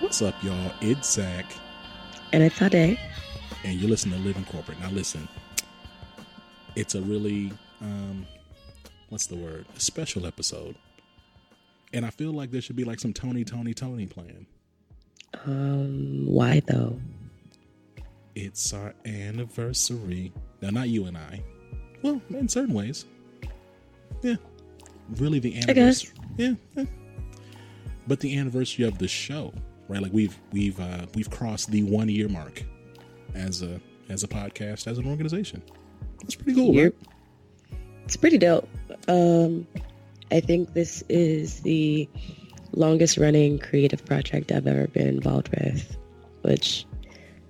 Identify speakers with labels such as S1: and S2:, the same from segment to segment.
S1: What's up, y'all? It's Zach.
S2: And it's Ade.
S1: And you're listening to Living Corporate. Now listen, it's a really, what's the word? A special episode. And I feel like there should be like some Tony playing.
S2: Why though?
S1: It's our anniversary. Now, not you and I. Well, in certain ways. Yeah. Really the anniversary. Yeah. But the anniversary of the show, right? Like we've crossed the 1 year mark as a podcast, as an organization. That's pretty cool, right?
S2: It's pretty dope. I think this is the longest running creative project I've ever been involved with, which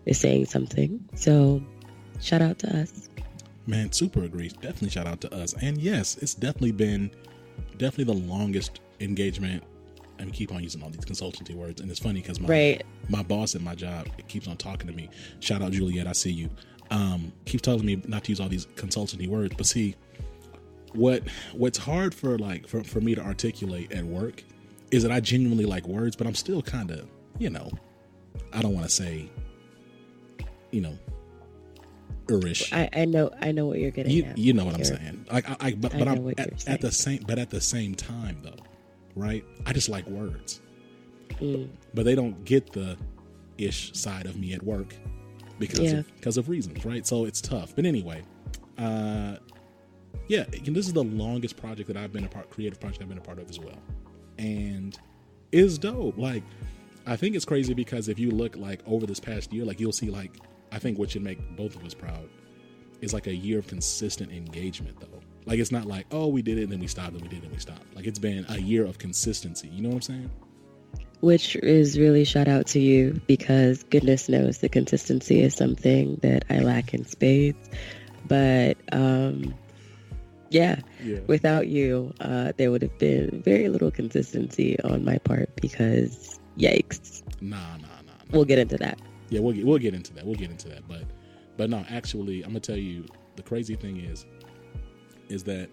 S2: is saying something. So shout out to us.
S1: Man, super agrees. Definitely shout out to us. And yes, it's definitely been the longest engagement. I mean, keep on using all these consultancy words. And it's funny because my boss at my job keeps on talking to me. Shout out, Juliet. I see you. Keeps telling me not to use all these consultancy words. But see, what's hard for me to articulate at work is that I genuinely like words, but I'm still kind of, I don't want to say, irish.
S2: I know what you're getting at.
S1: You know what I'm saying. At the same time though, right? I just like words. But they don't get the ish side of me at work because of reasons, right? So it's tough. But anyway, this is the longest project that I've been creative project I've been a part of as well. And it's dope. Like, I think it's crazy because if you look like over this past year, like you'll see like, I think what should make both of us proud is like a year of consistent engagement though. Like, it's not like, oh, we did it and then we stopped and we did it and we stopped. Like, it's been a year of consistency. You know what I'm saying?
S2: Which is really shout out to you, because goodness knows the consistency is something that I lack in spades. But without you, there would have been very little consistency on my part because yikes.
S1: Nah.
S2: We'll get into that.
S1: Yeah, we'll get into that. We'll get into that. But no, actually, I'm gonna tell you the crazy thing is that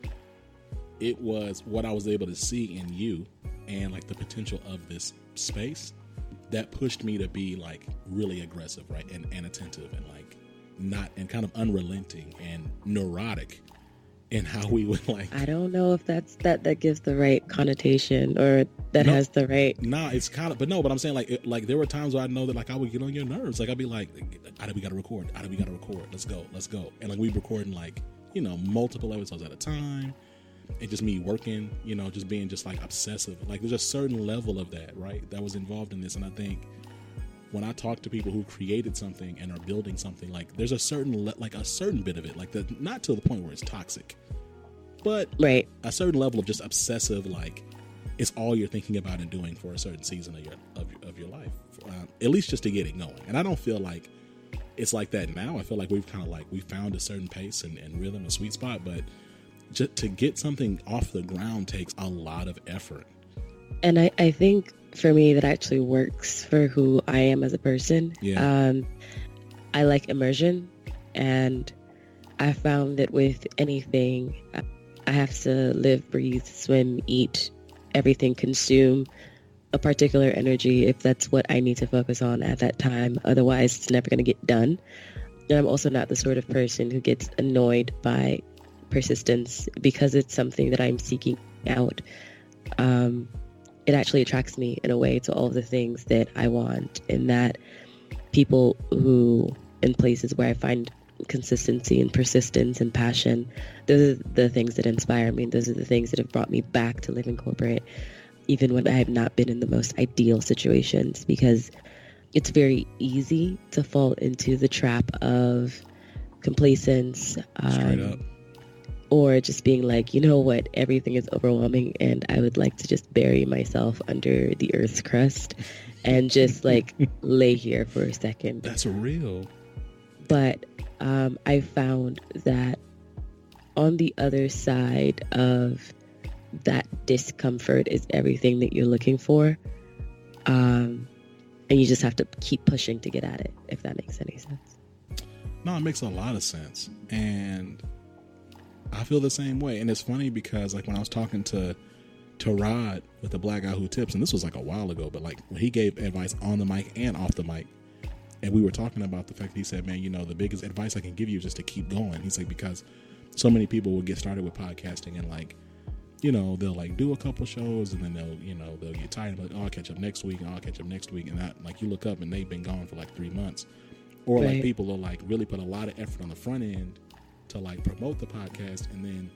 S1: it was what I was able to see in you and like the potential of this space that pushed me to be like really aggressive, right, and attentive and like not and kind of unrelenting and neurotic in how we would like.
S2: I don't know if that gives the right connotation or that has the right.
S1: Nah, it's kind of, but I'm saying like there were times where I know that like I would get on your nerves. Like I'd be like, we gotta record. Let's go. And like we recording like, multiple episodes at a time. And just me working, just being just like obsessive. Like there's a certain level of that, right, that was involved in this. And I think when I talk to people who created something and are building something, like there's a certain bit of it, like not to the point where it's toxic, but a certain level of just obsessive, like it's all you're thinking about and doing for a certain season of your life, at least just to get it going. And I don't feel like it's like that now. I feel like we've kind of like we found a certain pace and rhythm, a sweet spot, but just to get something off the ground takes a lot of effort.
S2: And I think for me that actually works for who I am as a person.
S1: Yeah.
S2: I like immersion, and I found that with anything, I have to live, breathe, swim, eat, everything, consume a particular energy if that's what I need to focus on at that time. Otherwise, it's never going to get done. And I'm also not the sort of person who gets annoyed by persistence because it's something that I'm seeking out. It actually attracts me in a way to all of the things that I want, and that people who in places where I find consistency and persistence and passion, those are the things that inspire me. Those are the things that have brought me back to Living Corporate, even when I have not been in the most ideal situations, because it's very easy to fall into the trap of complacence.
S1: Straight up.
S2: Or just being like, you know what, everything is overwhelming and I would like to just bury myself under the earth's crust and just like lay here for a second.
S1: That's real.
S2: But I found that on the other side of that discomfort is everything that you're looking for. And you just have to keep pushing to get at it, if that makes any sense.
S1: No, it makes a lot of sense. And I feel the same way. And it's funny because like when I was talking to Tarad with the Black Guy Who Tips, and this was like a while ago, but like when he gave advice on the mic and off the mic, and we were talking about the fact that he said, man, you know, the biggest advice I can give you is just to keep going. He's like, because so many people will get started with podcasting and like, you know, they'll like do a couple shows and then they'll get tired and be like, oh, I'll catch up next week. And that, like, you look up and they've been gone for like 3 months. Or like people will like really put a lot of effort on the front end to like promote the podcast. And then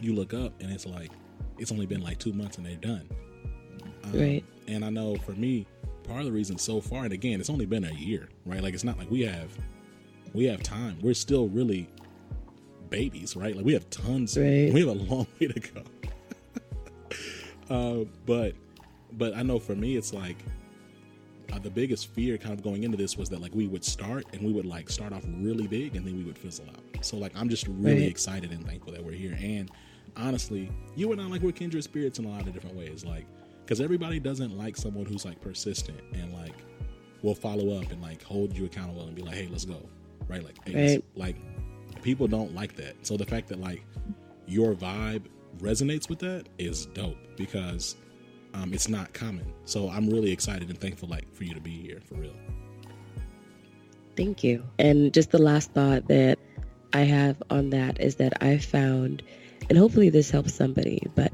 S1: you look up and it's like, it's only been like 2 months and they're done. And I know for me, part of the reason so far, and again, it's only been a year, right? Like, it's not like we have time. We're still really babies, right? Like, we have tons. We have a long way to go. But I know for me, it's like the biggest fear kind of going into this was that like we would start and we would like start off really big and then we would fizzle out. So like I'm just really excited and thankful that we're here. And honestly, you and I, like, we're kindred spirits in a lot of different ways, like, because everybody doesn't like someone who's like persistent and like will follow up and like hold you accountable and be like, hey, let's go, right? Like, hey, like, people don't like that. So the fact that like your vibe resonates with that is dope, because it's not common. So I'm really excited and thankful like for you to be here, for real.
S2: Thank you. And just the last thought that I have on that is that I found, and hopefully this helps somebody, but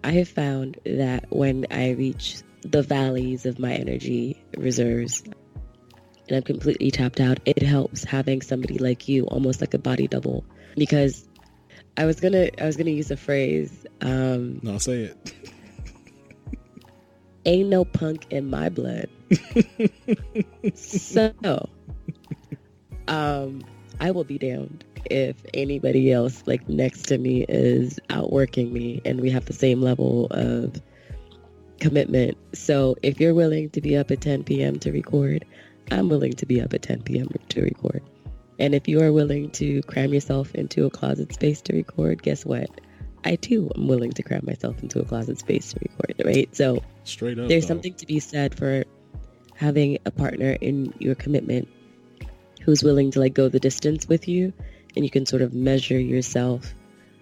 S2: I have found that when I reach the valleys of my energy reserves and I'm completely tapped out, it helps having somebody like you, almost like a body double. Because I was gonna use a phrase.
S1: No, say it.
S2: Ain't no punk in my blood. So, I will be damned if anybody else like next to me is outworking me and we have the same level of commitment. So if you're willing to be up at 10 p.m. to record, I'm willing to be up at 10 p.m. to record. And if you are willing to cram yourself into a closet space to record, guess what? I too am willing to cram myself into a closet space to record, right? So
S1: straight up,
S2: there's something to be said for having a partner in your commitment who's willing to like go the distance with you, and you can sort of measure yourself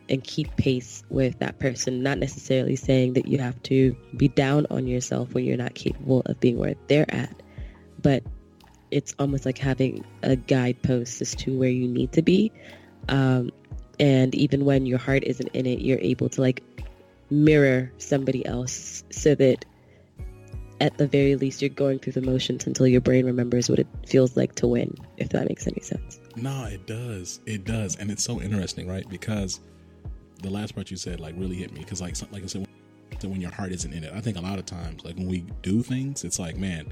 S2: and keep pace with that person. Not necessarily saying that you have to be down on yourself when you're not capable of being where they're at, but it's almost like having a guidepost as to where you need to be. And even when your heart isn't in it, you're able to like mirror somebody else so that at the very least you're going through the motions until your brain remembers what it feels like to win, if that makes any sense.
S1: No, it does. It does. And it's so interesting, right? Because the last part you said like really hit me, because like I said, when your heart isn't in it, I think a lot of times like when we do things, it's like, man,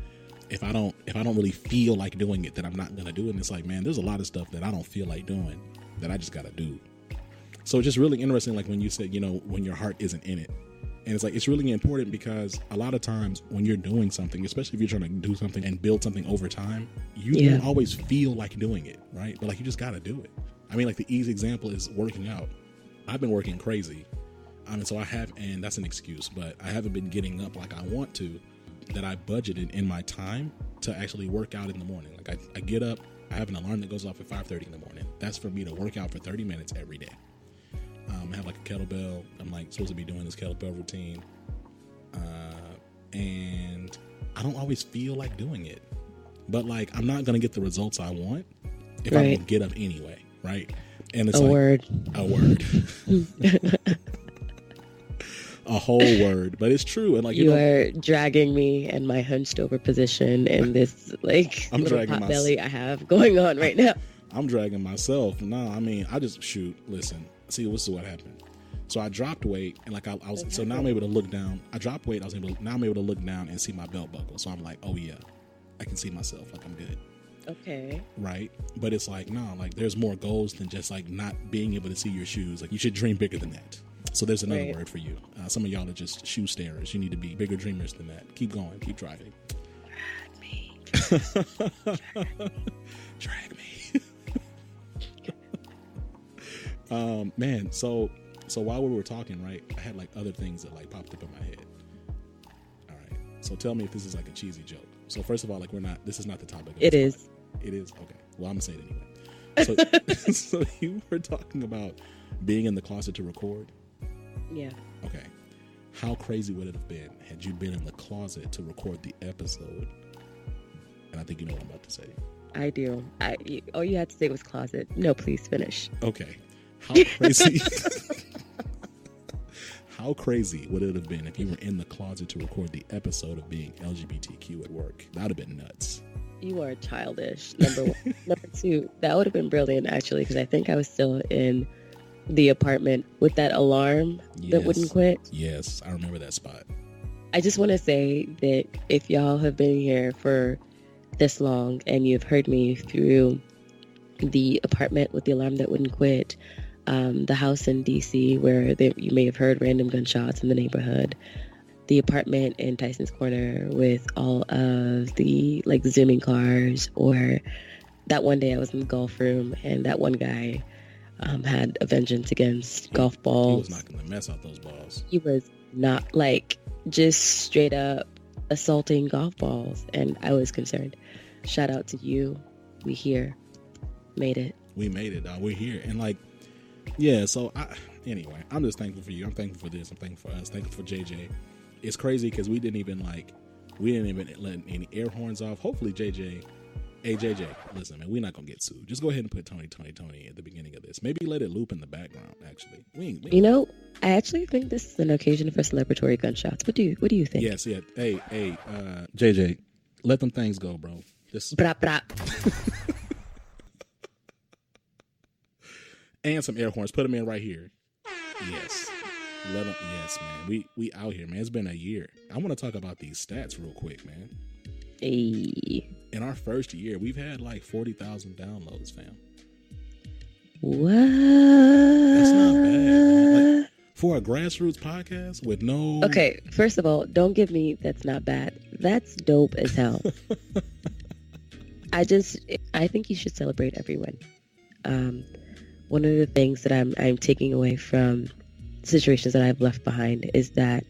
S1: if I don't really feel like doing it, then I'm not gonna do it. And it's like, man, there's a lot of stuff that I don't feel like doing that I just gotta do. So it's just really interesting, like when you said, you know, when your heart isn't in it. And it's like, it's really important, because a lot of times when you're doing something, especially if you're trying to do something and build something over time, you don't always feel like doing it, right? But like, you just got to do it. I mean, like the easy example is working out. I've been working crazy. And so and that's an excuse, but I haven't been getting up like I want to, that I budgeted in my time to actually work out in the morning. Like I get up, I have an alarm that goes off at 5:30 in the morning. That's for me to work out for 30 minutes every day. I have like a kettlebell. I'm like supposed to be doing this kettlebell routine. And I don't always feel like doing it, but like, I'm not going to get the results I want if I don't get up anyway. Right. And it's a word, a whole word, but it's true. And like,
S2: you are dragging me and my hunched over position in this like
S1: I'm
S2: little pot belly I have going on right now.
S1: I'm dragging myself. No, I mean, I just listen. See, this is what happened. So I dropped weight, and like I was, so now I'm able to look down. I dropped weight. Now I'm able to look down and see my belt buckle. So I'm like, oh yeah, I can see myself. Like I'm good.
S2: Okay.
S1: Right. But it's like, no, like there's more goals than just like not being able to see your shoes. Like you should dream bigger than that. So there's another word for you. Some of y'all are just shoe starers. You need to be bigger dreamers than that. Keep going. Keep driving. Drag me. Man, so while we were talking, right, I had like other things that like popped up in my head. All right. So tell me if this is like a cheesy joke. So first of all, like this is not the topic.
S2: It is.
S1: It is? Okay. Well, I'm gonna say it anyway. So, so you were talking about being in the closet to record?
S2: Yeah.
S1: Okay. how crazy would it have been had you been in the closet to record the episode? And I think you know what I'm about to say.
S2: I do. All you had to say was closet. No, please finish.
S1: Okay. How crazy? How crazy would it have been if you were in the closet to record the episode of being LGBTQ at work? That would have been nuts.
S2: You are childish, number one. Number two, that would have been brilliant, actually, because I think I was still in the apartment with that alarm that wouldn't quit.
S1: Yes, I remember that spot.
S2: I just want to say that if y'all have been here for this long and you've heard me through the apartment with the alarm that wouldn't quit, the house in DC where you may have heard random gunshots in the neighborhood, the apartment in Tyson's Corner with all of the like zooming cars, or that one day I was in the golf room and that one guy had a vengeance against golf balls.
S1: He was knocking the mess out those balls.
S2: He was not like just straight up assaulting golf balls, and I was concerned. Shout out to you. We here. Made it.
S1: We made it, dog. We're here. And like, yeah, so anyway, I'm just thankful for you. I'm thankful for this. I'm thankful for us. Thankful for JJ. It's crazy because we didn't even let any air horns off. Hopefully JJ, hey JJ, listen, man, we're not gonna get sued. Just go ahead and put Tony at the beginning of this. Maybe let it loop in the background. Actually,
S2: you know, I actually think this is an occasion for celebratory gunshots. What do you think?
S1: Yes, yeah. Hey, JJ, let them things go, bro. Just
S2: brap brap.
S1: And some air horns. Put them in right here. Yes. Let them. Yes, man. We out here, man. It's been a year. I want to talk about these stats real quick, man.
S2: Hey.
S1: In our first year, we've had like 40,000 downloads, fam.
S2: What?
S1: That's not bad, man. Like, for a grassroots podcast with no...
S2: Okay, first of all, don't give me that's not bad. That's dope as hell. I think you should celebrate everyone. One of the things that I'm taking away from situations that I've left behind is that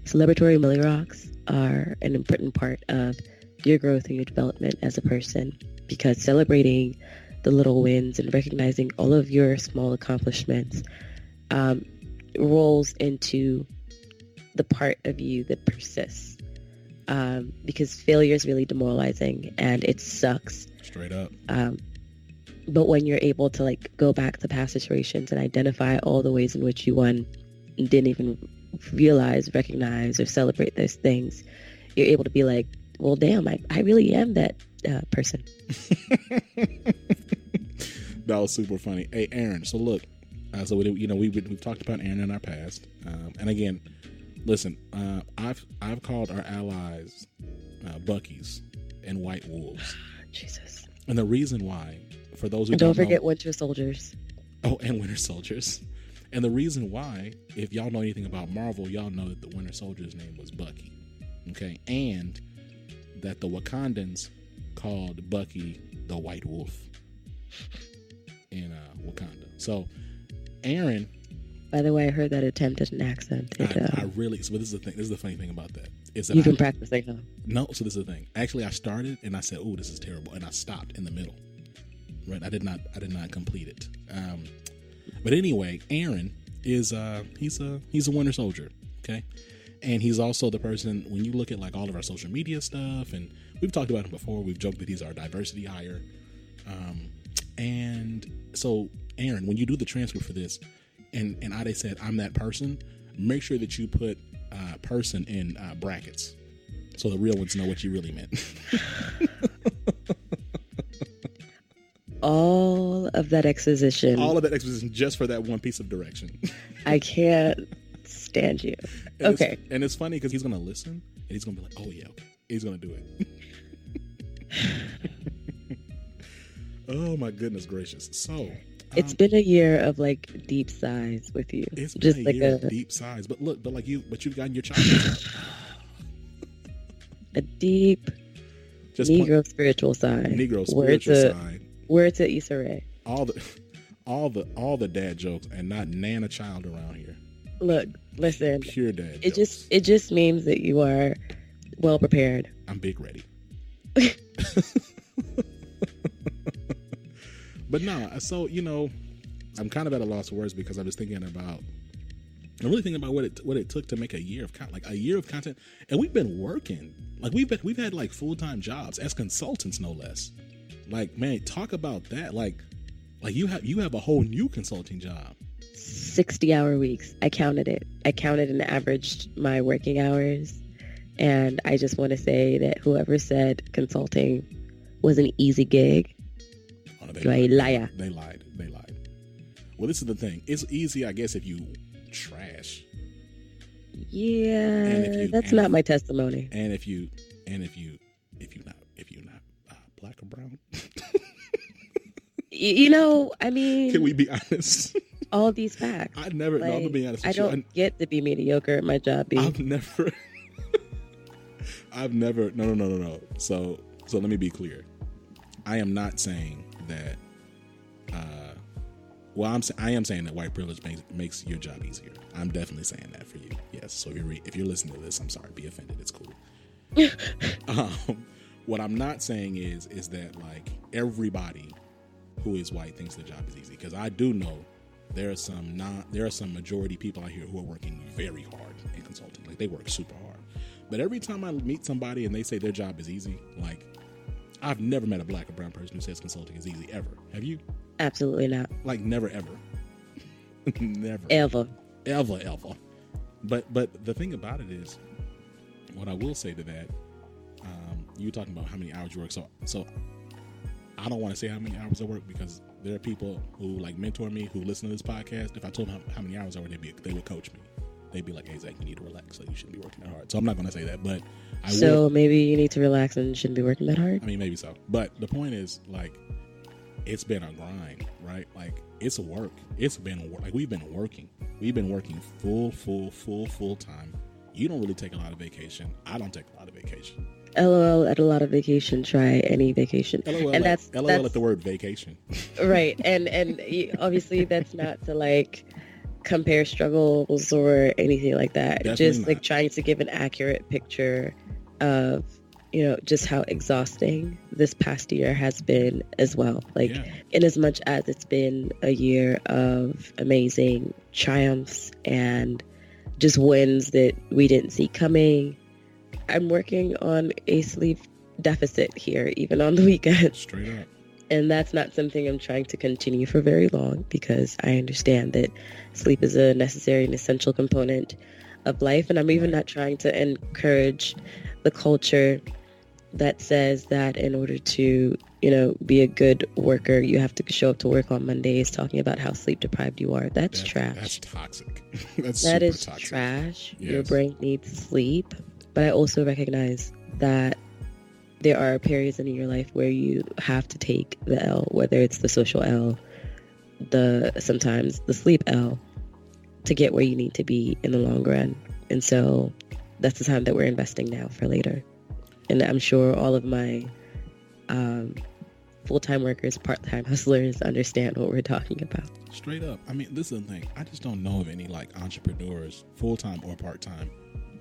S2: celebratory Millie Rocks are an important part of your growth and your development as a person, because celebrating the little wins and recognizing all of your small accomplishments rolls into the part of you that persists, because failure is really demoralizing and it sucks.
S1: Straight up.
S2: But when you're able to like go back to past situations and identify all the ways in which you won and didn't even recognize, or celebrate those things, you're able to be like, well, damn, I really am that person.
S1: That was super funny. Hey, Aaron, so look, we've talked about Aaron in our past. And again, listen, I've called our allies Buckies and White Wolves.
S2: Jesus.
S1: And the reason why, for those who
S2: don't forget Winter Soldiers.
S1: Oh, and Winter Soldiers. And the reason why, if y'all know anything about Marvel, y'all know that the Winter Soldier's name was Bucky. Okay? And that the Wakandans called Bucky the White Wolf in Wakanda. So, Aaron...
S2: By the way, I heard that attempt at an accent.
S1: But this is the thing. This is the funny thing about that. Is that
S2: you've been practicing, huh?
S1: No, so this is the thing. Actually, I started and I said, "Oh, this is terrible," and I stopped in the middle. Right? I did not complete it. But anyway, Aaron is he's a Winter Soldier. Okay, and he's also the person, when you look at like all of our social media stuff, and we've talked about him before. We've joked that he's our diversity hire. And so, Aaron, when you do the transcript for this, and Ade said, "I'm that person," make sure that you put person in brackets so the real ones know what you really meant.
S2: All of that exposition
S1: just for that one piece of direction.
S2: I can't stand you.
S1: And
S2: okay.
S1: It's funny because he's going to listen and he's going to be like, "Oh yeah, okay." He's going to do it. Oh my goodness gracious. So
S2: it's been a year of like deep sighs with you.
S1: It's been just a year of deep sighs, but you've gotten your child.
S2: A deep Negro spiritual side.
S1: Negro spiritual side.
S2: Word to Issa Rae.
S1: All the dad jokes, and not nan a child around here.
S2: Look, listen.
S1: Pure dad jokes.
S2: It just means that you are well prepared.
S1: I'm big ready. But no, so, I'm kind of at a loss for words because I was thinking about And really think about what it took to make a year of content, and we've been working, like we've had like full-time jobs as consultants, no less. Like, man, talk about that. Like you have a whole new consulting job.
S2: 60-hour weeks. I counted it. I counted and averaged my working hours. And I just want to say that whoever said consulting was an easy gig, you're a liar.
S1: They lied. Well, this is the thing. It's easy, I guess, if you trash.
S2: Yeah, that's not my testimony.
S1: And if you're not black or brown.
S2: I mean,
S1: can we be honest?
S2: All these facts.
S1: I'm gonna be honest with
S2: you. I don't get to be mediocre at my job.
S1: I've never. No. So let me be clear. I am not saying that. I am saying that white privilege makes your job easier. I'm definitely saying that for you. Yes. So if you're listening to this, I'm sorry. Be offended. It's cool. What I'm not saying is that like everybody who is white thinks the job is easy, because I do know there are some majority people out here who are working very hard in consulting. Like, they work super hard. But every time I meet somebody and they say their job is easy, like, I've never met a black or brown person who says consulting is easy, ever. Have you?
S2: Absolutely not.
S1: Like, never, ever. Never.
S2: Ever.
S1: But the thing about it is, what I will say to that, you were talking about how many hours you work. So I don't want to say how many hours I work, because there are people who like mentor me, who listen to this podcast. If I told them how many hours I work, they would coach me. They'd be like, "Hey, Zach, you need to relax. Like, you shouldn't be working that hard." So I'm not going to say that, but
S2: maybe you need to relax and shouldn't be working that hard.
S1: I mean, maybe so. But the point is, like, it's been a grind, right? Like, it's a work. It's been a work. Like, we've been working full time. You don't really take a lot of vacation. I don't take a lot of vacation.
S2: LOL at a lot of vacation. Try any vacation.
S1: LOL, and that's at the word vacation.
S2: Right. And obviously that's not to like compare struggles or anything like that.
S1: Definitely
S2: just
S1: not.
S2: Like trying to give an accurate picture of, just how exhausting this past year has been as well. Like, in as much as it's been a year of amazing triumphs and just wins that we didn't see coming, I'm working on a sleep deficit here, even on the weekends.
S1: Straight up.
S2: And that's not something I'm trying to continue for very long, because I understand that sleep is a necessary and essential component of life. And I'm even not trying to encourage the culture that says that in order to, be a good worker, you have to show up to work on Mondays talking about how sleep deprived you are. That's trash.
S1: That's toxic. That
S2: is
S1: toxic.
S2: Trash.
S1: Yes.
S2: Your brain needs sleep. But I also recognize that there are periods in your life where you have to take the L, whether it's the social L, sometimes the sleep L, to get where you need to be in the long run. And so that's the time that we're investing now for later. And I'm sure all of my full-time workers, part-time hustlers understand what we're talking about.
S1: Straight up. I mean, this is the thing. I just don't know of any like entrepreneurs, full-time or part-time,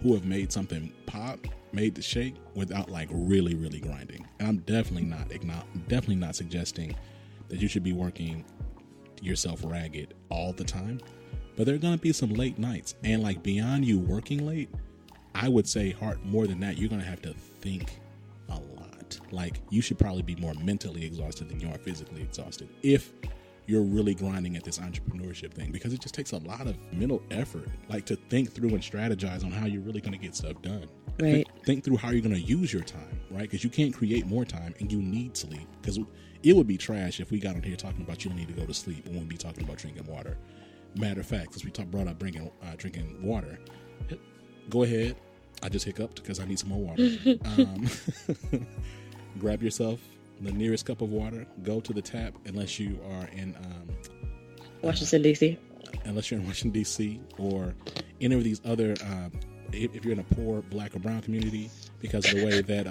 S1: who have made something pop, made the shake without like really, really grinding. And I'm definitely not suggesting that you should be working yourself ragged all the time. But there are going to be some late nights. And like beyond you working late, I would say more than that, you're going to have to think a lot. Like, you should probably be more mentally exhausted than you are physically exhausted if you're really grinding at this entrepreneurship thing, because it just takes a lot of mental effort, like to think through and strategize on how you're really going to get stuff done.
S2: Right.
S1: Think through how you're going to use your time, right? Because you can't create more time, and you need sleep. Because it would be trash if we got on here talking about you don't need to go to sleep and we'll be talking about drinking water. Matter of fact, since we brought up drinking water, go ahead. I just hiccuped because I need some more water. Grab yourself the nearest cup of water. Go to the tap, unless you are in
S2: Washington, D.C.
S1: Unless you're in Washington, D.C. or any of these other, if you're in a poor black or brown community, because of the way that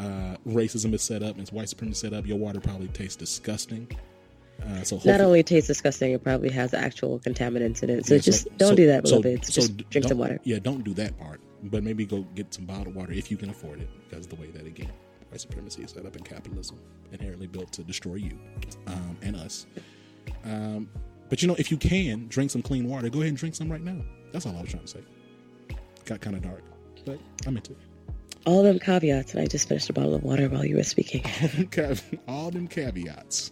S1: racism is set up and white supremacy is set up, your water probably tastes disgusting. So
S2: not only tastes disgusting, it probably has actual contaminants in it. So don't do that, beloveds. Just drink some water.
S1: Yeah, don't do that part. But maybe go get some bottled water if you can afford it, because of the way that, again, white supremacy is set up in capitalism, inherently built to destroy you and us. But, you know, if you can drink some clean water, go ahead and drink some right now. That's all I was trying to say. Got kind of dark, but I'm into it.
S2: All them caveats, and I just finished a bottle of water while you were speaking.
S1: All them caveats.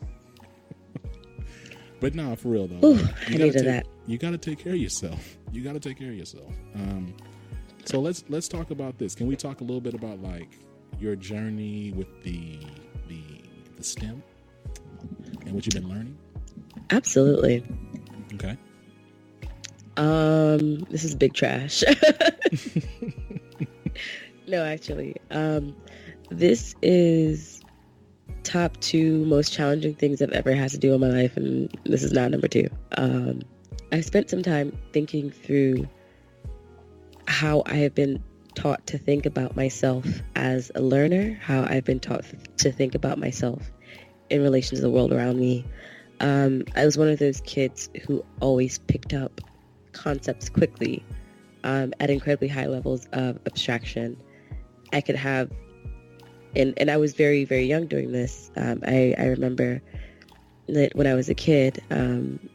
S1: But nah, for real though.
S2: Ooh, I needed that.
S1: You got to take care of yourself. So let's talk about this. Can we talk a little bit about like your journey with the STEM and what you've been learning?
S2: Absolutely.
S1: Okay.
S2: This is big trash. No, actually, this is top 2 most challenging things I've ever had to do in my life, and this is not number 2. I spent some time thinking through how I have been taught to think about myself as a learner, how I've been taught to think about myself in relation to the world around me. I was one of those kids who always picked up concepts quickly at incredibly high levels of abstraction. I could have, and I was very, very young doing this. I remember that when I was a kid,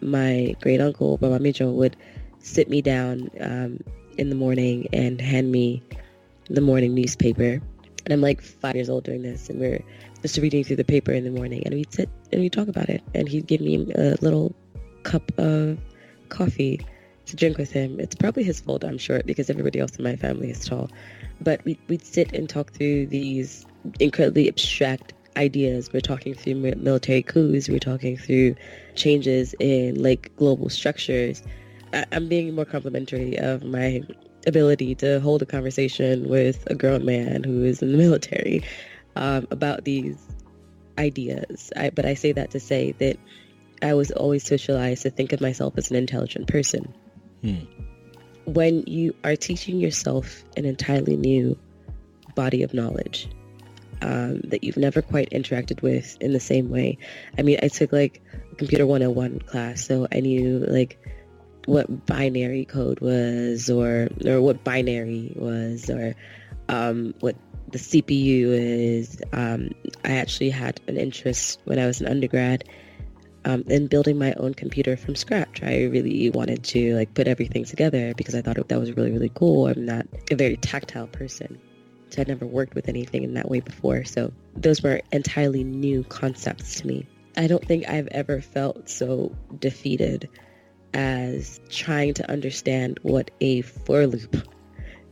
S2: my great uncle, Baba Mitchell, would sit me down in the morning and hand me the morning newspaper. And I'm like 5 years old doing this, and we're just reading through the paper in the morning, and we'd sit and we'd talk about it. And he'd give me a little cup of coffee to drink with him. It's probably his fault, I'm sure, because everybody else in my family is tall. But we'd sit and talk through these incredibly abstract ideas. We're talking through military coups. We're talking through changes in like global structures. I'm being more complimentary of my ability to hold a conversation with a grown man who is in the military about these ideas. But I say that to say that I was always socialized to think of myself as an intelligent person. When you are teaching yourself an entirely new body of knowledge that you've never quite interacted with in the same way. I mean, I took like a computer 101 class, so I knew like what binary code was or what binary was or what the CPU is. I actually had an interest when I was an undergrad in building my own computer from scratch. I really wanted to like put everything together because I thought that was really, really cool. I'm not a very tactile person, so I'd never worked with anything in that way before. So those were entirely new concepts to me. I don't think I've ever felt so defeated as trying to understand what a for loop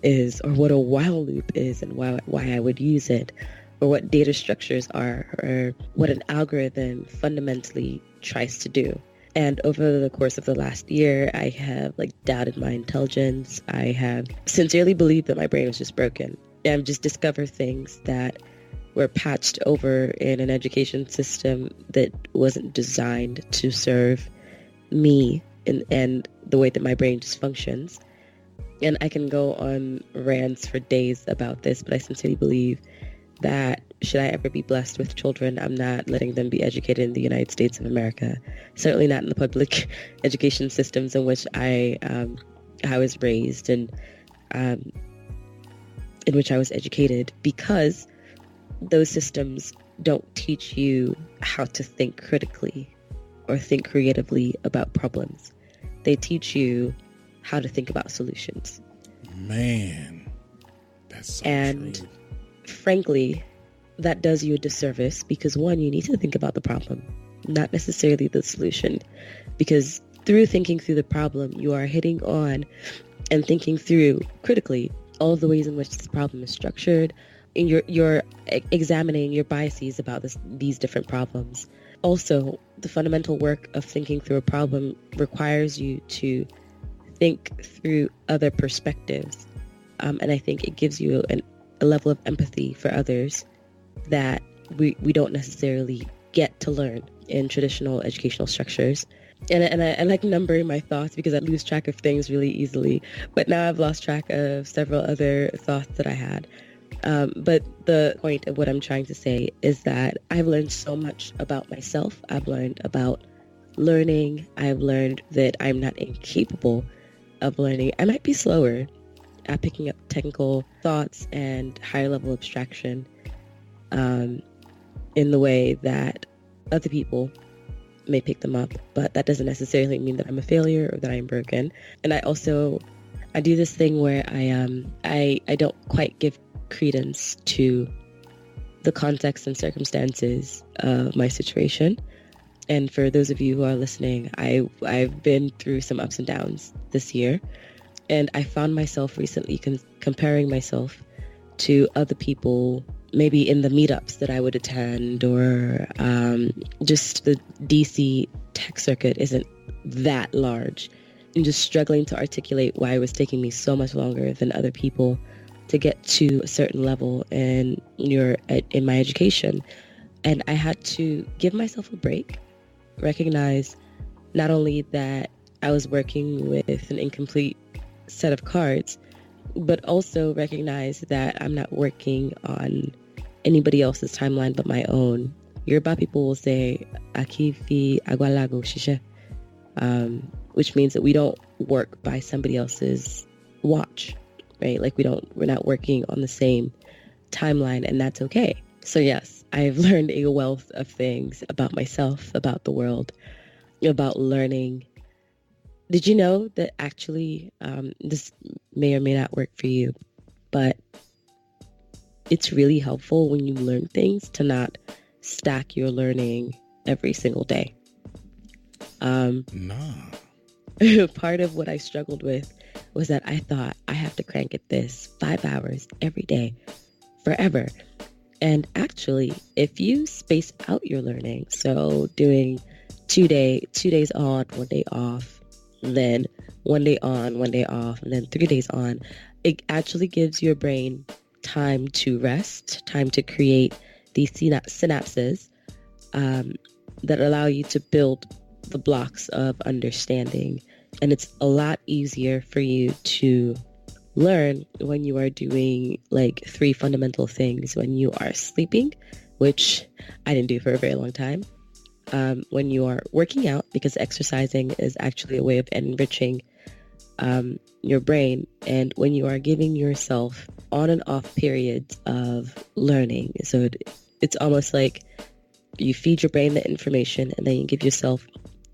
S2: is or what a while loop is and why I would use it, or what data structures are, or what an algorithm fundamentally tries to do. And over the course of the last year, I have like doubted my intelligence. I have sincerely believed that my brain was just broken. I've just discovered things that were patched over in an education system that wasn't designed to serve me and the way that my brain just functions. And I can go on rants for days about this, but I sincerely believe that should I ever be blessed with children, I'm not letting them be educated in the United States of America. Certainly not in the public education systems in which I was raised and in which I was educated, because those systems don't teach you how to think critically or think creatively about problems. They teach you how to think about solutions.
S1: Man, that's so
S2: and
S1: true.
S2: Frankly, that does you a disservice because, one, you need to think about the problem, not necessarily the solution, because through thinking through the problem, you are hitting on and thinking through critically all of the ways in which this problem is structured, and you're examining your biases about these different problems. Also, the fundamental work of thinking through a problem requires you to think through other perspectives, and I think it gives you a level of empathy for others that we don't necessarily get to learn in traditional educational structures. And I like numbering my thoughts because I lose track of things really easily. But now I've lost track of several other thoughts that I had. But the point of what I'm trying to say is that I've learned so much about myself. I've learned about learning. I've learned that I'm not incapable of learning. I might be slower at picking up technical thoughts and higher level abstraction in the way that other people may pick them up, but that doesn't necessarily mean that I'm a failure or that I'm broken. And I do this thing where I don't quite give credence to the context and circumstances of my situation. And for those of you who are listening, I've been through some ups and downs this year, and I found myself recently comparing myself to other people, maybe in the meetups that I would attend, or just the DC tech circuit isn't that large, and just struggling to articulate why it was taking me so much longer than other people to get to a certain level in my education. And I had to give myself a break, recognize not only that I was working with an incomplete set of cards, but also recognize that I'm not working on anybody else's timeline but my own. Yoruba people will say, "Aki fi agwalago shishe," which means that we don't work by somebody else's watch, right? Like we're not working on the same timeline, and that's okay. So yes, I've learned a wealth of things about myself, about the world, about learning. Did you know that actually, this may or may not work for you, but it's really helpful when you learn things to not stack your learning every single day. Part of what I struggled with was that I thought I have to crank at this 5 hours every day forever. And actually, if you space out your learning, so doing 2 days on, 1 day off, then 1 day on, 1 day off, and then 3 days on, it actually gives your brain time to rest, time to create these synapses that allow you to build the blocks of understanding. And it's a lot easier for you to learn when you are doing like 3 fundamental things: when you are sleeping, which I didn't do for a very long time, when you are working out, because exercising is actually a way of enriching your brain, and when you are giving yourself on and off periods of learning. So it's almost like you feed your brain the information and then you give yourself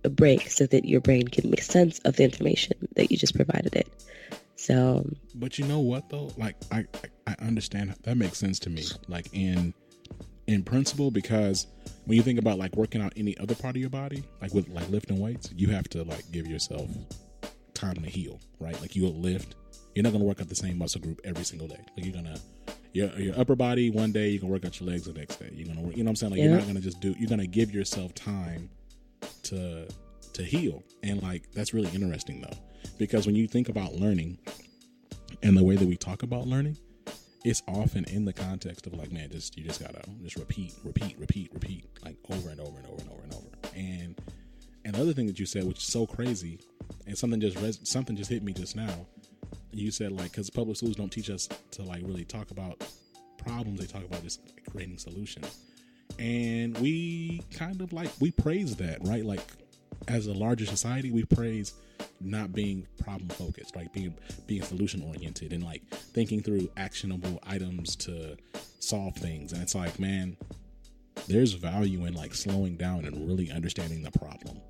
S2: a break so that your brain can make sense of the information that you just provided it. So,
S1: but you know what though? Like I understand, that makes sense to me. Like in principle, because when you think about like working out any other part of your body, like with like lifting weights, you have to like give yourself time to heal, right? Like you'll lift, you're not going to work out the same muscle group every single day. Like you're going to, your upper body one day, you can work out your legs the next day. You're going to work, you know what I'm saying? Like you're not going to just you're going to give yourself time to heal. And like, that's really interesting though, because when you think about learning and the way that we talk about learning, it's often in the context of like, man, you just gotta just repeat, like over and over and over and over and over. And the other thing that you said, which is so crazy, and something just hit me just now. You said like, because public schools don't teach us to like really talk about problems; they talk about just like, creating solutions. And we kind of like, we praise that, right? Like as a larger society, we praise not being problem focused, like being solution oriented and like thinking through actionable items to solve things. And it's like, man, there's value in like slowing down and really understanding the problem.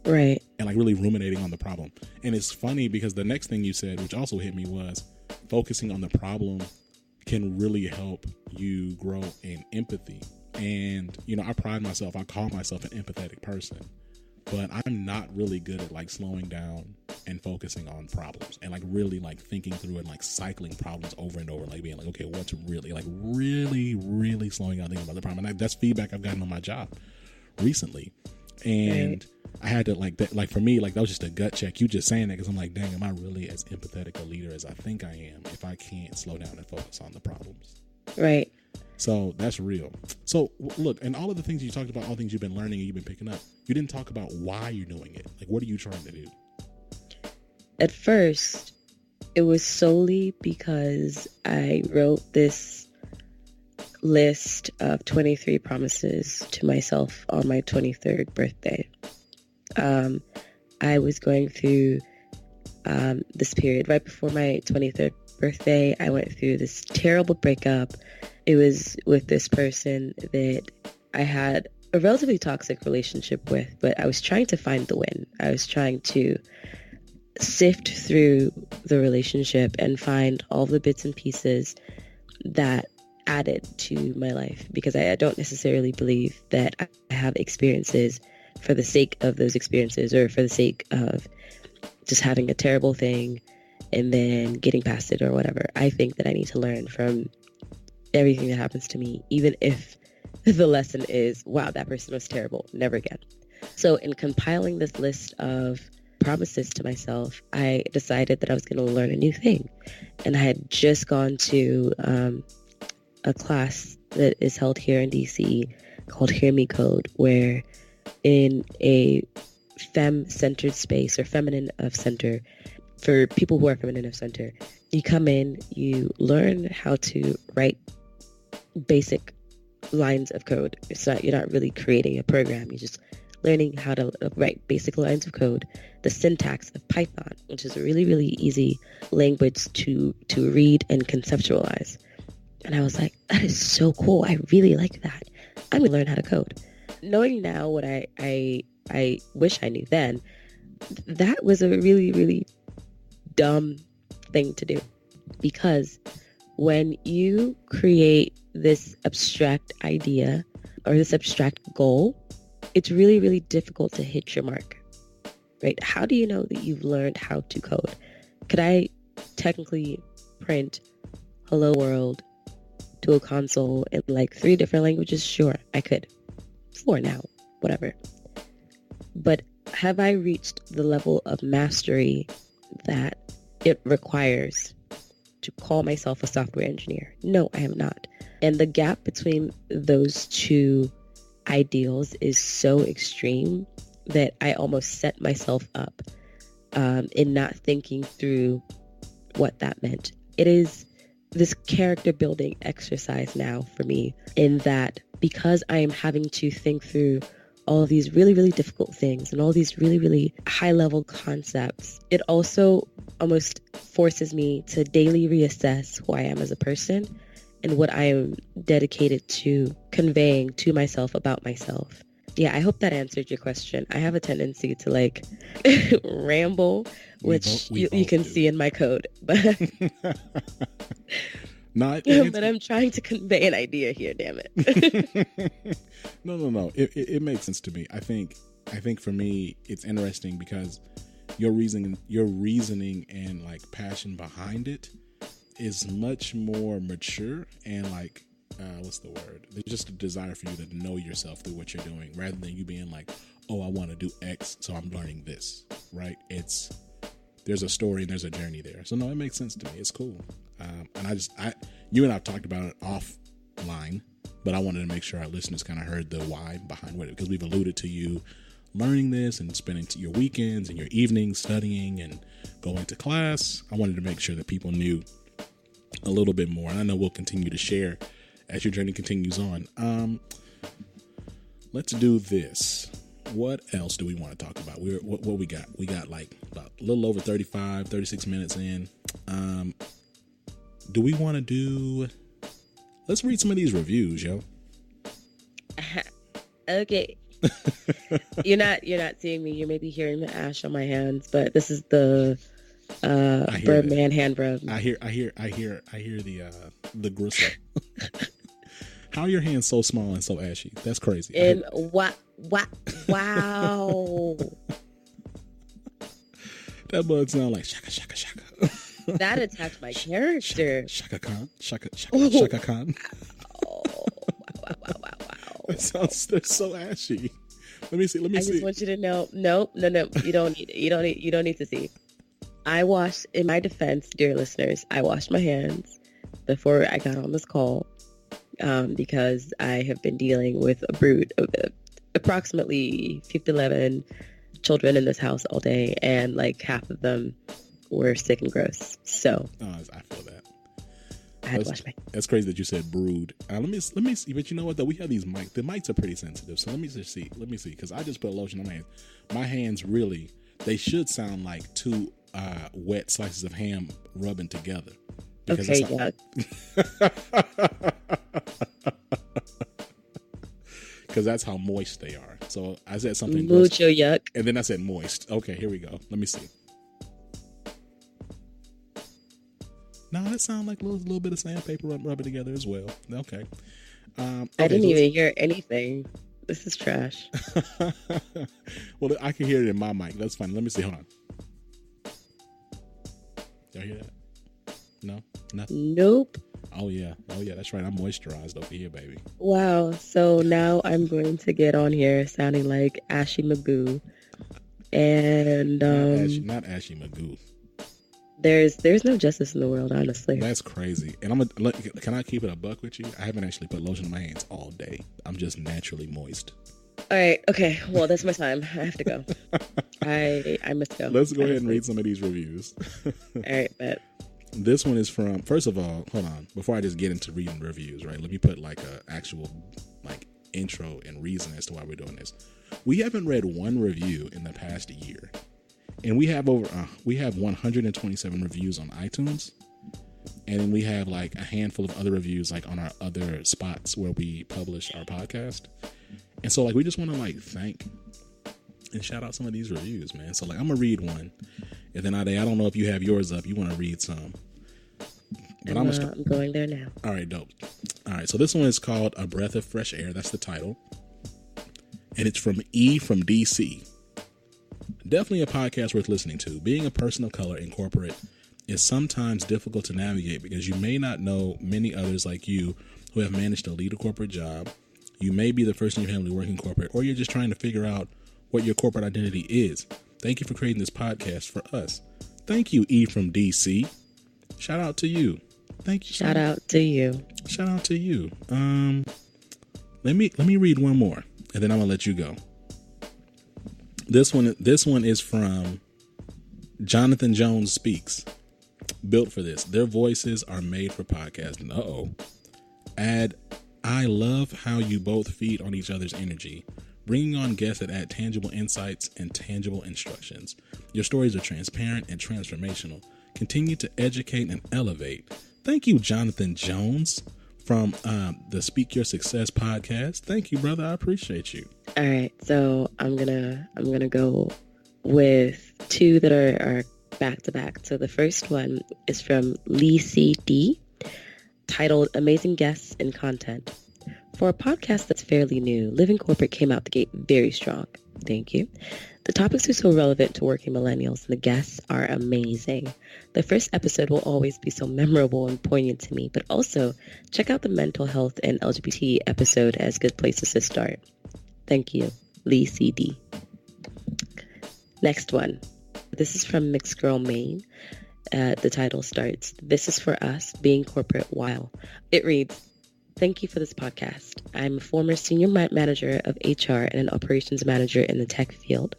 S2: Right.
S1: And like really ruminating on the problem. And it's funny because the next thing you said, which also hit me, was focusing on the problem can really help you grow in empathy. And, you know, I call myself an empathetic person, but I'm not really good at like slowing down and focusing on problems and like really like thinking through and like cycling problems over and over, like being like, okay, what's really like really slowing down thinking about the problem. And that's feedback I've gotten on my job recently. And right. I had to like that, like for me, like that was just a gut check. You just saying that because I'm like, dang, am I really as empathetic a leader as I think I am if I can't slow down and focus on the problems?
S2: Right.
S1: So that's real. So look, and all of the things you talked about, all the things you've been learning and you've been picking up, you didn't talk about why you're doing it. Like, what are you trying to do?
S2: At first, it was solely because I wrote this list of 23 promises to myself on my 23rd birthday. I was going through this period right before my 23rd birthday. I went through this terrible breakup. It was with this person that I had a relatively toxic relationship with, but I was trying to find the win. I was trying to sift through the relationship and find all the bits and pieces that added to my life, because I don't necessarily believe that I have experiences for the sake of those experiences, or for the sake of just having a terrible thing and then getting past it or whatever. I think that I need to learn from everything that happens to me, even if the lesson is, wow, that person was terrible, never again. So in compiling this list of promises to myself, I decided that I was going to learn a new thing. And I had just gone to a class that is held here in DC called Hear Me Code, where in a femme-centered space, or feminine of center, for people who are feminine of center, you come in, you learn how to write basic lines of code. You're not really creating a program, you're just learning how to write basic lines of code, the syntax of Python, which is a really, really easy language to read and conceptualize. And I was like, that is so cool. I really like that. I'm going to learn how to code. Knowing now what I wish I knew then, that was a really, really dumb thing to do. Because when you create this abstract idea or this abstract goal, it's really, really difficult to hit your mark, right? How do you know that you've learned how to code? Could I technically print hello world to a console in like 3 different languages? Sure, I could. 4 now, whatever. But have I reached the level of mastery that it requires to call myself a software engineer? No, I have not. And the gap between those two ideals is so extreme that I almost set myself up in not thinking through what that meant. It is this character building exercise now for me, in that because I am having to think through all of these really, really difficult things and all these really, really high level concepts, it also almost forces me to daily reassess who I am as a person and what I am dedicated to conveying to myself about myself. Yeah, I hope that answered your question. I have a tendency to like ramble, which you can see in my code. But
S1: no,
S2: but I'm trying to convey an idea here, damn it.
S1: No. It makes sense to me. I think for me, it's interesting because your reasoning and like passion behind it is much more mature and like, what's the word? There's just a desire for you to know yourself through what you're doing, rather than you being like, oh, I want to do X, so I'm learning this, right? There's a story and there's a journey there. So no, it makes sense to me. It's cool. And you and I've talked about it offline, but I wanted to make sure our listeners kind of heard the why behind it, because we've alluded to you learning this and spending your weekends and your evenings studying and going to class. I wanted to make sure that people knew a little bit more. And I know we'll continue to share as your journey continues on. Let's do this. What else do we want to talk about? What we got? We got like about a little over 36 minutes in. Do we want to do... Let's read some of these reviews, yo.
S2: Okay. You're not seeing me. You're maybe hearing the ash on my hands, but this is the Birdman hand rub.
S1: I hear the gristle. How are your hands so small and so ashy? That's crazy.
S2: And wow.
S1: That bug sound like shaka shaka shaka.
S2: That attacked my character.
S1: Shaka Khan. Shaka Khan.
S2: Oh, wow.
S1: That sounds, they're so ashy. Let me see.
S2: I just want you to know. No. You don't need it. You don't need to see. I washed, in my defense, dear listeners, I washed my hands before I got on this call, because I have been dealing with a brood of approximately 11 children in this house all day, and like half of them were sick and gross. So
S1: I feel that.
S2: I had to wash my hands.
S1: That's crazy that you said brood. Let me see. But you know what though? We have these mics. The mics are pretty sensitive. So let me see, because I just put lotion on my hands. My hands really, they should sound like 2 wet slices of ham rubbing together.
S2: Okay, yeah.
S1: because that's how moist they are. So I said something
S2: mucho yuck,
S1: and then I said moist. Okay, here we go. Let me see. No, that sounds like a little bit of sandpaper rubbing together as well. Okay. Okay,
S2: I didn't even hear anything. This is trash.
S1: Well, I can hear it in my mic. That's fine. Let me see. Hold on. Y'all hear that? No? Nothing?
S2: Nope.
S1: Oh, yeah. That's right. I'm moisturized over here, baby.
S2: Wow. So now I'm going to get on here sounding like Ashy Magoo. And
S1: not Ashy Magoo.
S2: There's no justice in the world, honestly.
S1: That's crazy. And can I keep it a buck with you? I haven't actually put lotion on my hands all day. I'm just naturally moist.
S2: All right. Okay. Well, that's my time. I have to go. I must go.
S1: Let's go ahead and read some of these reviews.
S2: All right, bet.
S1: This one is from, first of all, hold on. Before I just get into reading reviews, right? Let me put like a actual like intro and reason as to why we're doing this. We haven't read one review in the past year. And we have 127 reviews on iTunes. And then we have like a handful of other reviews like on our other spots where we publish our podcast. And so like we just want to like thank and shout out some of these reviews, man. So like I'm gonna read one. And then I don't know if you have yours up. You want to read some. But I'm
S2: going there now.
S1: All right, dope. All right, so this one is called A Breath of Fresh Air. That's the title. And it's from E from DC. Definitely a podcast worth listening to. Being a person of color in corporate is sometimes difficult to navigate because you may not know many others like you who have managed to lead a corporate job. You may be the first in your family working corporate, or you're just trying to figure out what your corporate identity is. Thank you for creating this podcast for us. Thank you, E from DC. Shout out to you. Thank you.
S2: Shout out to you.
S1: Shout out to you. Let me read one more, and then I'm gonna let you go. This one is from Jonathan Jones Speaks. Built for this. Their voices are made for podcasting. Add, I love how you both feed on each other's energy, bringing on guests that add tangible insights and tangible instructions. Your stories are transparent and transformational. Continue to educate and elevate. Thank you, Jonathan Jones from the Speak Your Success podcast. Thank you, brother. I appreciate you.
S2: All right, so I'm gonna go with two that are back to back. So the first one is from Lee C.D., titled Amazing Guests and Content. For a podcast that's fairly new, Living Corporate came out the gate very strong. Thank you. The topics are so relevant to working millennials, and the guests are amazing. The first episode will always be so memorable and poignant to me, but also check out the mental health and LGBT episode as good places to start. Thank you, Lee C.D. Next one. This is from Mixed Girl Maine. The title starts, This is for us, being corporate while. It reads, Thank you for this podcast. I'm a former senior manager of HR and an operations manager in the tech field.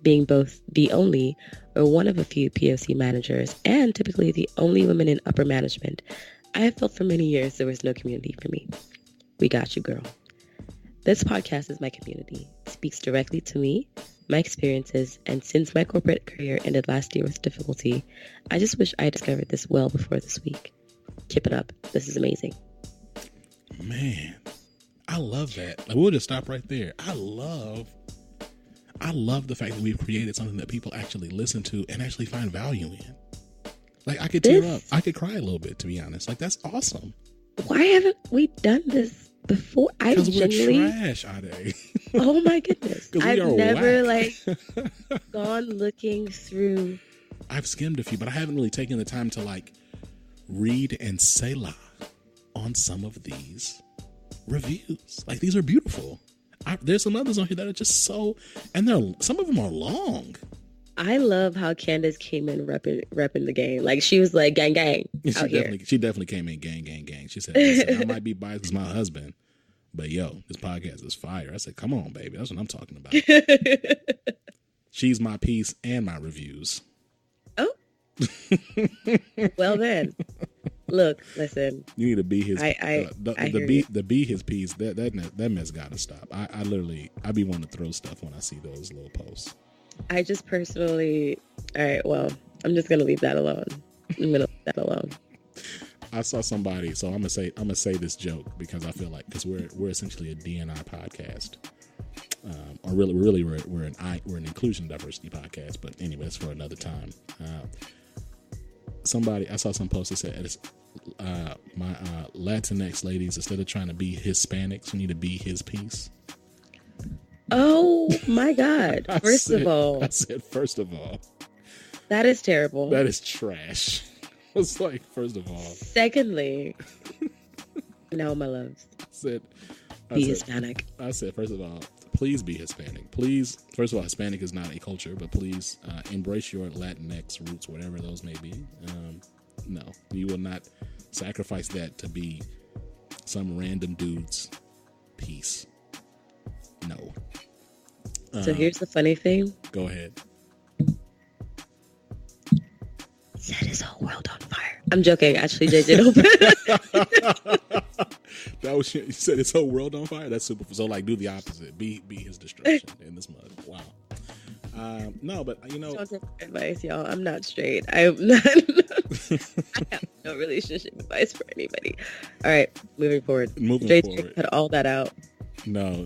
S2: Being both the only or one of a few POC managers and typically the only woman in upper management, I have felt for many years there was no community for me. We got you, girl. This podcast is my community. It speaks directly to me, my experiences, and since my corporate career ended last year with difficulty, I just wish I discovered this well before this week. Keep it up. This is amazing.
S1: Man, I love that. Like, we'll just stop right there. I love the fact that we've created something that people actually listen to and actually find value in. Like, I could tear up. I could cry a little bit, to be honest. Like, that's awesome.
S2: Why haven't we done this before?
S1: Because we're trash, Ade.
S2: Oh my goodness. I've never
S1: whack.
S2: gone looking through.
S1: I've skimmed a few, but I haven't really taken the time to read and selah on some of these reviews. Like, these are beautiful. There's some others on here that are just so, and some of them are long.
S2: I love how Candace came in repping the game. Like, she was like, gang, gang,
S1: She definitely came in gang, gang, gang. She said, listen, I might be biased because my husband, but yo, this podcast is fire. I said, come on, baby. That's what I'm talking about. She's my piece and my reviews.
S2: Oh. Well then. Look, listen.
S1: You need to be his.
S2: The
S1: be his piece. That mess gotta stop. I be wanting to throw stuff when I see those little posts.
S2: I just personally. All right. Well, I'm just gonna leave that alone.
S1: I saw somebody. So I'm gonna say this joke because I feel like because we're essentially a DNI podcast, or really we're an inclusion diversity podcast. But anyway, that's for another time. I saw some post that said, my Latinx ladies, instead of trying to be Hispanics, we need to be his piece.
S2: Oh my God!
S1: I said, first of all,
S2: that is terrible.
S1: That is trash. I was like, first of all.
S2: Secondly, no, my loves. Be Hispanic.
S1: I said, first of all, please be Hispanic. Please, first of all, Hispanic is not a culture, but please embrace your Latinx roots, whatever those may be. No, you will not sacrifice that to be some random dude's piece. No.
S2: So here's the funny thing.
S1: Go ahead.
S2: Set his whole world on fire. I'm joking. Actually, Jay did open.
S1: That was, you said his whole world on fire? That's super. So like do the opposite. Be his destruction in this mud. Wow. No, but you know.
S2: Don't take advice, y'all. I'm not straight. I'm not. I have no relationship advice for anybody. All right, moving forward. Jay cut all that out.
S1: No.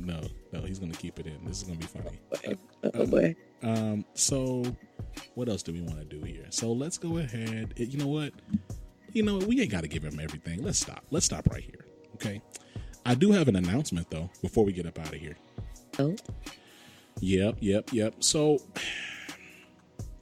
S1: He's gonna keep it in. This is gonna be funny.
S2: Oh boy.
S1: So, what else do we want to do here? So let's go ahead. You know what? We ain't got to give him everything. Let's stop. Let's stop right here. Okay. I do have an announcement though before we get up out of here.
S2: Oh.
S1: Yep. So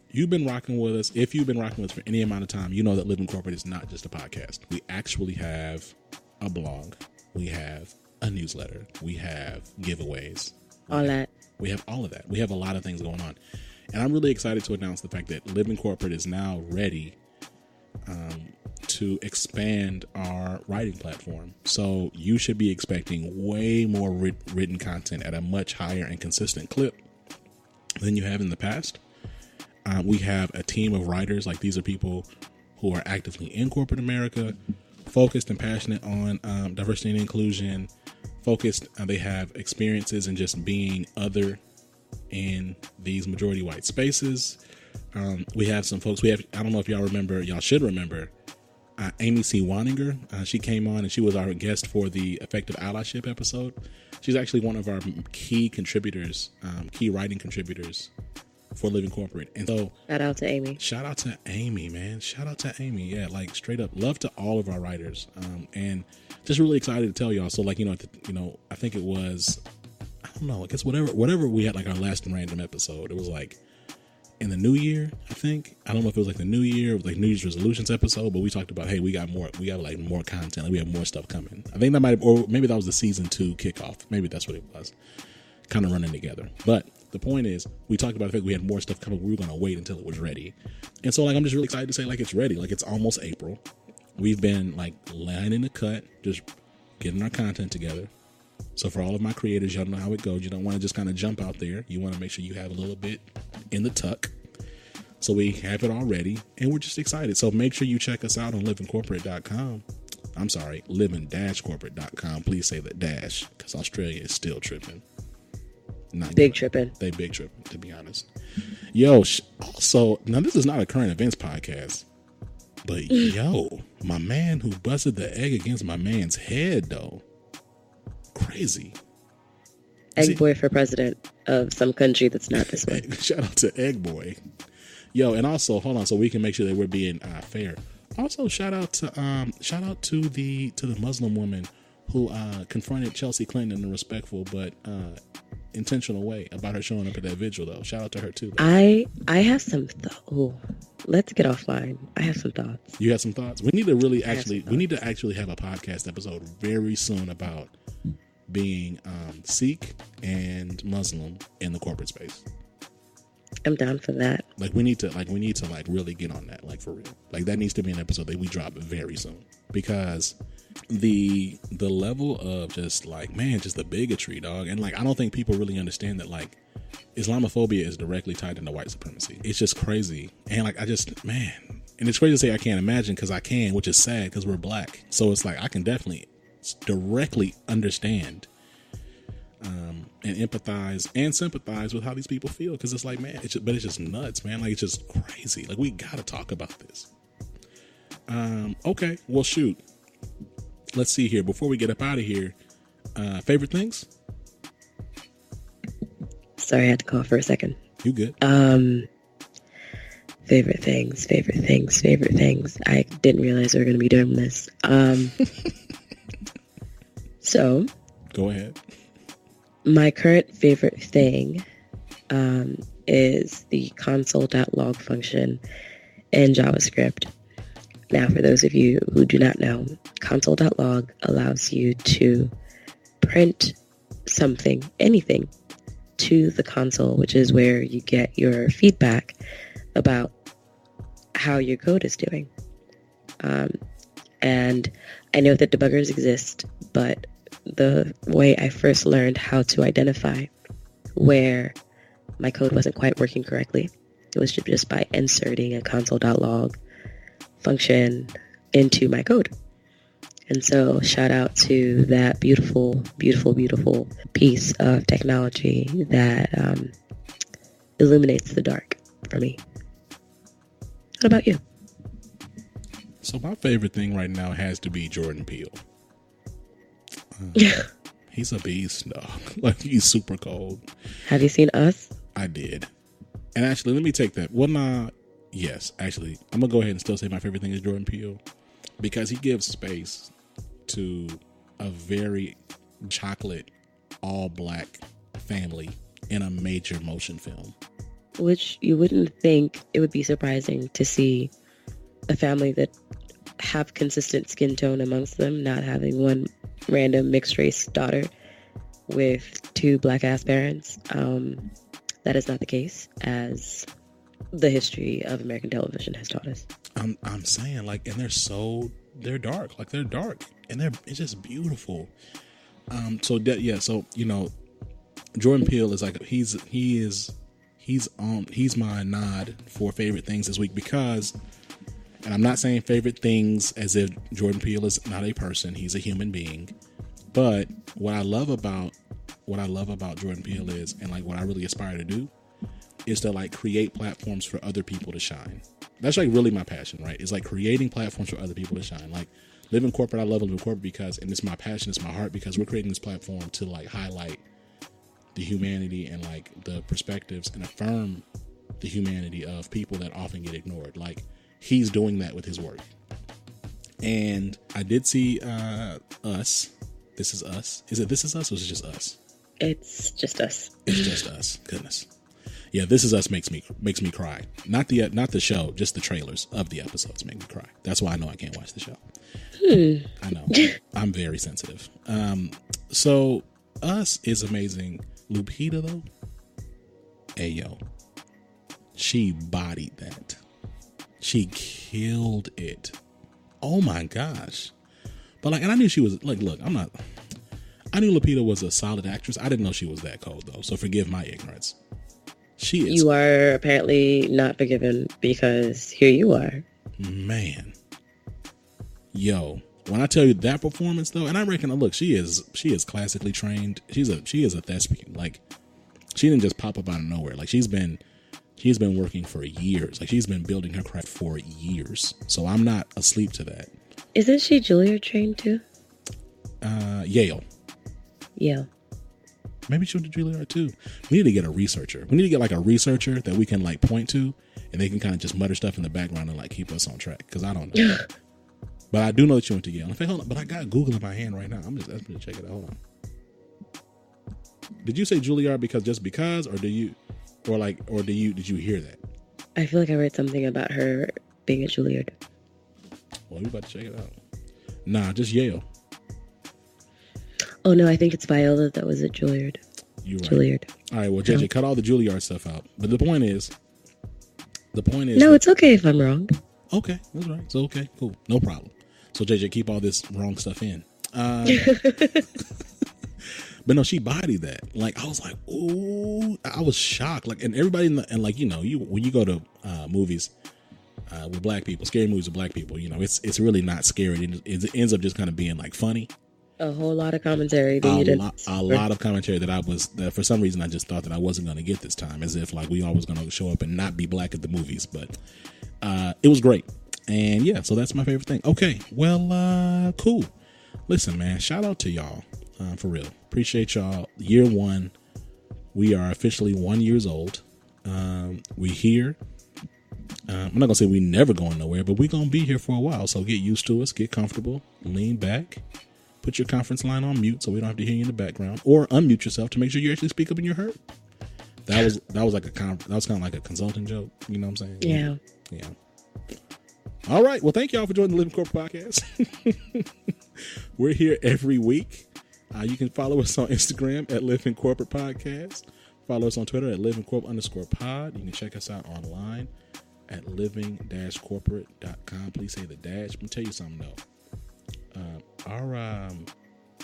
S1: you've been rocking with us. If you've been rocking with us for any amount of time, you know that Living Corporate is not just a podcast. We actually have a blog. We have a newsletter. We have giveaways. We have all of that. We have a lot of things going on. And I'm really excited to announce the fact that Living Corporate is now ready to expand our writing platform. So you should be expecting way more written content at a much higher and consistent clip than you have in the past. We have a team of writers. Like, these are people who are actively in corporate America, focused and passionate on diversity and inclusion, they have experiences in just being other in these majority white spaces. We have some folks, I don't know if y'all should remember Amy C. Waninger. She came on and she was our guest for the Effective Allyship episode. She's actually one of our key writing contributors for Living Corporate. And so
S2: shout out to Amy.
S1: Shout out to Amy, man. Shout out to Amy. Yeah, like straight up love to all of our writers. And just really excited to tell y'all. So like, I think it was, I don't know, I guess whatever we had, like our last random episode, it was like in the new year, I think. I don't know if it was like the new year, like New Year's resolutions episode, but we talked about, hey, we got like more content, like we have more stuff coming. I think that might have, or maybe that was the season 2 kickoff. Maybe that's what it was, kind of running together. But the point is, we talked about the fact we had more stuff coming. We were going to wait until it was ready. And so like, I'm just really excited to say like it's ready. Like it's almost April. We've been like lining the cut, just getting our content together. So for all of my creators, y'all know how it goes. You don't want to just kind of jump out there. You want to make sure you have a little bit in the tuck. So we have it all ready, and we're just excited. So make sure you check us out on livingcorporate.com. I'm sorry, living-corporate.com. Please say the dash, because Australia is still tripping.
S2: Tripping.
S1: They big tripping, to be honest. Yo, so now this is not a current events podcast, but yo, my man who busted the egg against my man's head, though. Crazy.
S2: Egg boy for president of some country that's not this way.
S1: Shout out to Egg Boy. Yo, and also, hold on, so we can make sure that we're being fair. Also, shout out to the Muslim woman who confronted Chelsea Clinton in a respectful but intentional way about her showing up at that vigil, though. Shout out to her too.
S2: I have some let's get offline. I have some thoughts.
S1: You have some thoughts? We need to actually have a podcast episode very soon about being Sikh and Muslim in the corporate space.
S2: I'm down for that.
S1: We need to really get on that, like for real. Like that needs to be an episode that we drop very soon, because the level of just like, man, just the bigotry, dog. And like, I don't think people really understand that like Islamophobia is directly tied into white supremacy. It's just crazy. And like, and it's crazy to say I can't imagine, because I can, which is sad because we're black. So it's like, I can definitely directly understand and empathize and sympathize with how these people feel, because it's like, man, it's just nuts, man. Like, it's just crazy. Like, we gotta talk about this. Okay. Well, shoot. Let's see here. Before we get up out of here, favorite things?
S2: Sorry, I had to cough for a second.
S1: You good?
S2: Favorite things. I didn't realize we were going to be doing this. So,
S1: go ahead.
S2: My current favorite thing is the console.log function in JavaScript. Now, for those of you who do not know, console.log allows you to print something, anything, to the console, which is where you get your feedback about how your code is doing. And I know that debuggers exist, but the way I first learned how to identify where my code wasn't quite working correctly, it was just by inserting a console.log function into my code. And so shout out to that beautiful, beautiful, beautiful piece of technology that illuminates the dark for me. What about you?
S1: So my favorite thing right now has to be Jordan Peele. He's a beast, dog. Like, he's super cold.
S2: Have you seen Us?
S1: I did. And actually, let me take that. Well, nah, yes, actually, I'm going to go ahead and still say my favorite thing is Jordan Peele, because he gives space to a very chocolate, all-black family in a major motion film.
S2: Which you wouldn't think it would be surprising to see a family that have consistent skin tone amongst them, not having one random mixed race daughter with two black ass parents. That is not the case, as the history of American television has taught us.
S1: I'm saying, like, and they're dark, like they're dark, and it's just beautiful. So you know, Jordan Peele is like he's my nod for favorite things this week, because, and I'm not saying favorite things as if Jordan Peele is not a person, he's a human being, but what I love about Jordan Peele is, and like what I really aspire to do, is to like create platforms for other people to shine. That's like really my passion, right? It's like creating platforms for other people to shine. Like, live in corporate, I love living in corporate because, and it's my passion, it's my heart, because we're creating this platform to like highlight the humanity and like the perspectives and affirm the humanity of people that often get ignored. Like, he's doing that with his work. And I did see Us. This Is Us. Is it This Is Us, or is it just Us?
S2: It's just us.
S1: It's just us. Goodness. Yeah, This Is Us makes me cry. Not the show, just the trailers of the episodes make me cry. That's why I know I can't watch the show. I know. I'm very sensitive. So Us is amazing. Lupita, though, ayo, she bodied that. She killed it. Oh my gosh. But like, and I knew she was like, look, I knew Lupita was a solid actress. I didn't know she was that cold, though. So forgive my ignorance. She is.
S2: You are apparently not forgiven, because here you are.
S1: Man. Yo, when I tell you that performance, though, and I reckon, look, she is classically trained. She is a thespian. Like, she didn't just pop up out of nowhere. Like, she's been working for years. Like, she's been building her craft for years. So I'm not asleep to that.
S2: Isn't she Juilliard trained too?
S1: Yale.
S2: Yeah.
S1: Maybe she went to Juilliard too. We need to get a researcher. We need to get like a researcher that we can like point to, and they can kind of just mutter stuff in the background and like keep us on track. Because I don't know. But I do know that she went to Yale. In fact, hold on. But I got Google in my hand right now. I'm going to check it out. Hold on. Did you say Juilliard or did you hear that?
S2: I feel like I read something about her being at Juilliard.
S1: Well, we about to check it out. Nah, just Yale.
S2: Oh no, I think it's Viola that was at Juilliard.
S1: You're right.
S2: Juilliard.
S1: All right, well, JJ, cut all the Juilliard stuff out. But the point is.
S2: No, it's okay if I'm wrong.
S1: Okay, that's right. So okay, cool, no problem. So JJ, keep all this wrong stuff in. But no, she bodied that. Like, I was like, ooh, I was shocked. Like, and everybody and like, you know, when you go to movies with black people, scary movies with black people, you know, it's really not scary. It ends up just kind of being like funny.
S2: A whole lot of commentary.
S1: A lot of commentary that for some reason I just thought that I wasn't going to get this time, as if like we always going to show up and not be black at the movies. But it was great. And yeah, so that's my favorite thing. Okay, well, cool. Listen, man, shout out to y'all, for real. Appreciate y'all. Year 1, we are officially 1 year old. We here. I'm not gonna say we never going nowhere, but we gonna be here for a while. So get used to us, get comfortable, lean back, put your conference line on mute so we don't have to hear you in the background, or unmute yourself to make sure you actually speak up and you're heard. That was kind of like a consulting joke. You know what I'm saying? Yeah. All right. Well, thank y'all for joining the Living Corporate Podcast. We're here every week. You can follow us on Instagram at Living Corporate Podcast. Follow us on Twitter at livingcorp_pod. You can check us out online at living-corporate.com. Please say the dash. Let me tell you something though. Our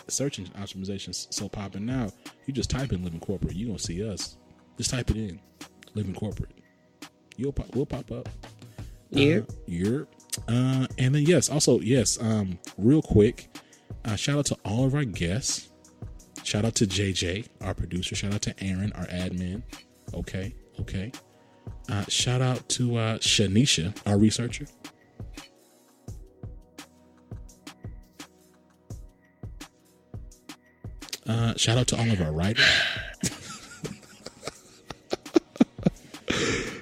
S1: search engine optimization is so popping now. You just type in Living Corporate, you're gonna see us. Just type it in, Living Corporate. We'll pop up. And then yes, real quick, shout out to all of our guests. Shout out to JJ, our producer. Shout out to Aaron, our admin. Okay. Shout out to Shanisha, our researcher. Shout out to all of our writers.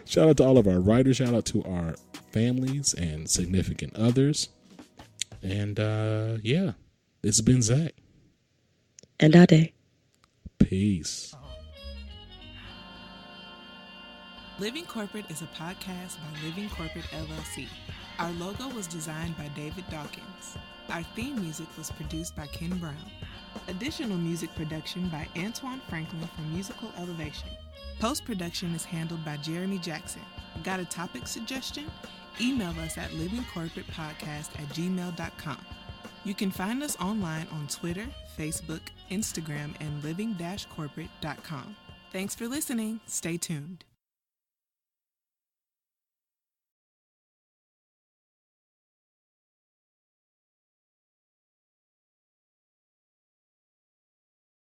S1: Shout out to all of our writers. Shout out to our families and significant others. And yeah, it's been Zach.
S2: And Ade.
S1: Peace.
S3: Living Corporate is a podcast by Living Corporate LLC. Our logo was designed by David Dawkins. Our theme music was produced by Ken Brown. Additional music production by Antoine Franklin from Musical Elevation. Post-production is handled by Jeremy Jackson. Got a topic suggestion? Email us at livingcorporatepodcast@gmail.com. You can find us online on Twitter, Facebook, Instagram, and living-corporate.com. Thanks for listening. Stay tuned.